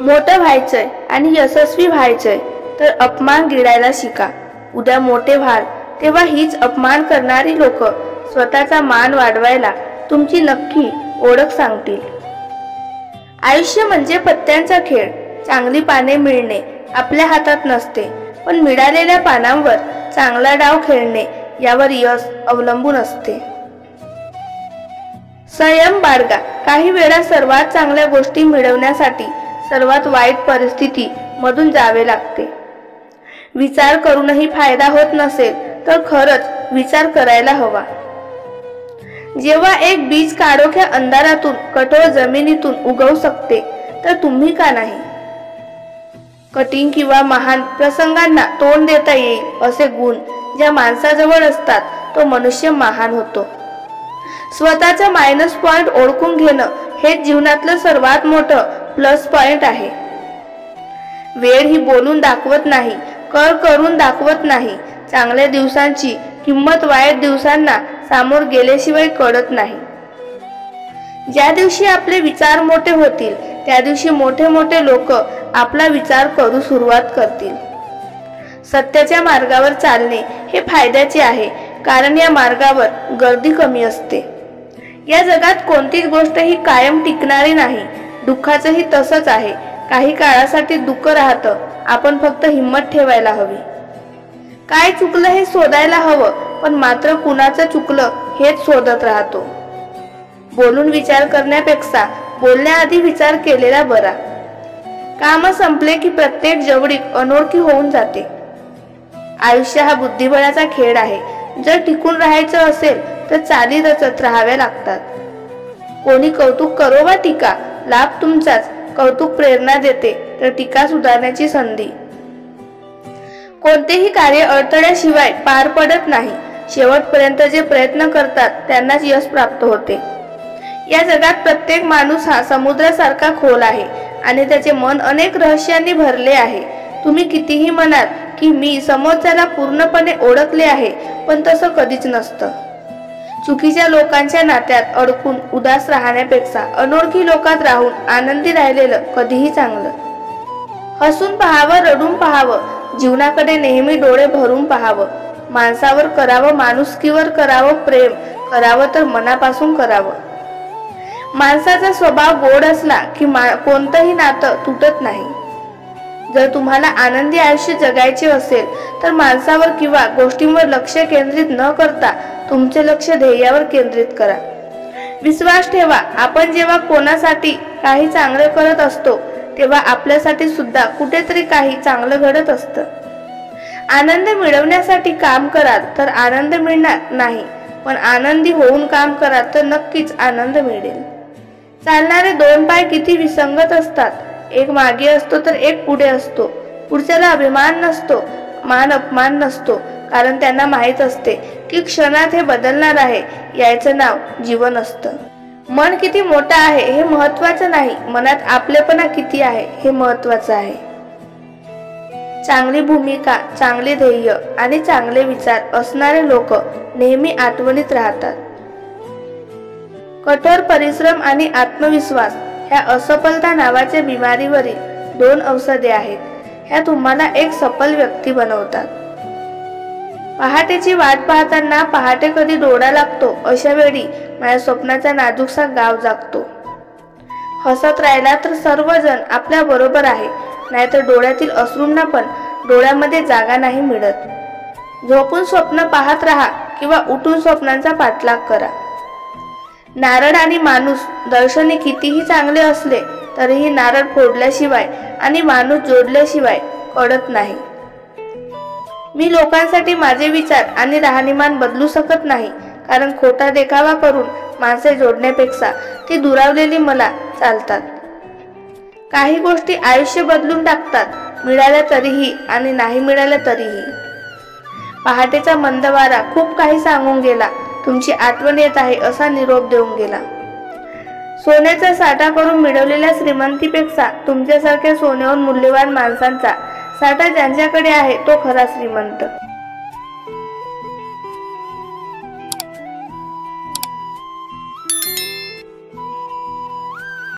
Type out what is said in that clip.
मोठं व्हायचंय आणि यशस्वी व्हायचंय तर अपमान गिळायला शिका। उद्या मोठे व्हाल तेव्हा हीच अपमान करणारी लोक स्वतःचा मान वाढवायला तुमची नक्की ओळख सांगतील। आयुष्य म्हणजे पत्त्यांचा खेळ। चांगली पाने मिळणे आपल्या हातात नसते, पण मिळालेल्या पानांवर चांगला डाव खेळणे यावर यश अवलंबून असते। संयम बाळगा। काही वेळा सर्वात चांगल्या गोष्टी मिळवण्यासाठी सर्वात वाईट परिस्थिती मधून जावे लागते। विचार करूनही फायदा होत नसेल तर खरंच विचार करायला हवा। जेव्हा एक बीज काळोख्या अंधारातून कठोर जमिनीतून उगवू शकते तर तुम्ही का नाही? कठीण किंवा महान प्रसंगांना तोंड देता येईल असे गुण ज्या माणसाजवळ असतात तो मनुष्य महान होतो। स्वतःचा मायनस पॉइंट ओळखून घेणं हे जीवनातलं सर्वात मोठं प्लस पॉइंट आहे। वेळ ही बोलून दाखवत नाही, कर करून दाखवत नाही। चांगल्या दिवसांची किंमत वाईट दिवसांना सामोर गेल्याशिवाय कळत नाही। ज्या दिवशी आपले विचार मोठे होतील त्या दिवशी मोठे मोठे लोक आपला विचार करू सुरुवात करतील। सत्याच्या मार्गावर चालणे हे फायद्याचे आहे, कारण या मार्गावर गर्दी कमी असते। या जगात कोणतीच गोष्ट ही कायम टिकणारी नाही। दुःखाचंही तसंच आहे। काही काळासाठी दुःख राहतं, आपण फक्त हिम्मत ठेवायला हवी। काय चुकलं हे शोधायला हवं, पण मात्र कुणाचं चुकलं हेच शोधत राहतो। बोलून विचार करण्यापेक्षा बोलण्याआधी विचार केलेला बरा। काम संपले की प्रत्येक जवळीक अनोळखी होऊन जाते। आयुष्य हा बुद्धिबळाचा खेळ आहे। जर टिकून राहायचं असेल तर चाली रचत राहाव्या लागतात। कोणी कौतुक करो वा टीका, लाभ तुमचाच। कौतुक प्रेरणा देते तर टीका सुधारण्याची संधी। कोणतेही कार्य अडथळ्याशिवाय पार पडत नाही। शेवटपर्यंत जे प्रयत्न करतात त्यांनाच यश प्राप्त होते। या जगात प्रत्येक माणूस हा समुद्रासारखा खोल आहे आणि त्याचे मन अनेक रहस्यांनी भरले आहे। तुम्ही कितीही म्हणाल की मी समोरच्याला पूर्णपणे ओळखले आहे, पण तसं कधीच नसतं। चुकीच्या लोकांच्या नात्यात अडकून उदास राहण्यापेक्षा अनोळखी लोकात राहून आनंदी राहिलेलं कधीही चांगलं। हसून पाहावं, रडून पाहावं, जीवनाकडे नेहमी डोळे भरून पाहावं। माणसावर करावं, माणुसकीवर करावं, प्रेम करावं तर मनापासून करावं। माणसाचा स्वभाव गोड असला की कोणतंही नातं तुटत नाही। जर तुम्हाला आनंदी आयुष्य जगायचे असेल तर माणसावर किंवा गोष्टींवर लक्ष केंद्रित न करता तुमचे लक्ष ध्येयावर केंद्रित करा। विश्वास ठेवा, आपण जेव्हा कोणासाठी काही चांगले करत असतो तेव्हा आपल्यासाठी सुद्धा कुठेतरी काही चांगलं घडत असतं। आनंद मिळवण्यासाठी काम कराल तर आनंद मिळणार नाही, पण आनंदी होऊन काम कराल तर नक्कीच आनंद मिळेल। चालणारे दोन पाय किती विसंगत असतात, एक मागे असतो तर एक पुढे असतो। पुढच्याला अभिमान नसतो, मान अपमान नसतो, कारण त्यांना माहीत असते की क्षणात हे बदलणार आहे। याचं नाव जीवन असतं। मन किती मोठं आहे हे महत्त्वाचं नाही, मनात आपलेपणा किती आहे हे महत्त्वाचं आहे। चांगली भूमिका, चांगले ध्येय आणि चांगले विचार असणारे लोक नेहमी आठवणीत राहतात। कठोर परिश्रम आणि आत्मविश्वास ह्या असफलता नावाच्या बिमारीवरील दोन औषधे आहेत। ह्या तुम्हाला एक सफल व्यक्ती बनवतात। पहाटेची वाट पाहताना पहाटे कधी डोळा लागतो अशा वेळी माझ्या स्वप्नाचा नाजूकसा गाव जागतो। हसत राहिला तर सर्वजण आपल्या बरोबर आहे, नाहीतर डोळ्यातील अश्रूंना पण डोळ्यामध्ये जागा नाही मिळत। झोपून स्वप्न पाहत राहा किंवा उठून स्वप्नांचा पाठलाग करा। नारळ आणि माणूस दर्शनी कितीही चांगले असले तरीही नारळ फोडल्याशिवाय आणि माणूस जोडल्याशिवाय कळत नाही। मी लोकांसाठी माझे विचार आणि राहणीमान बदलू शकत नाही, कारण खोटा देखावा करून माणसे जोडण्यापेक्षा ती दुरावलेली मला चालतात। काही गोष्टी आयुष्य बदलून टाकतात, मिळाल्या तरीही आणि नाही मिळाल्या तरीही। पहाटेचा मंद वारा खूप काही सांगून गेला, तुमची आठवण येत आहे असा निरोप देऊन गेला। सोन्याचा साठा करून मिळवलेल्या श्रीमंतीपेक्षा तुमच्यासारख्या सोन्याहून मूल्यवान माणसांचा साठा ज्यांच्याकडे आहे तो खरा श्रीमंत।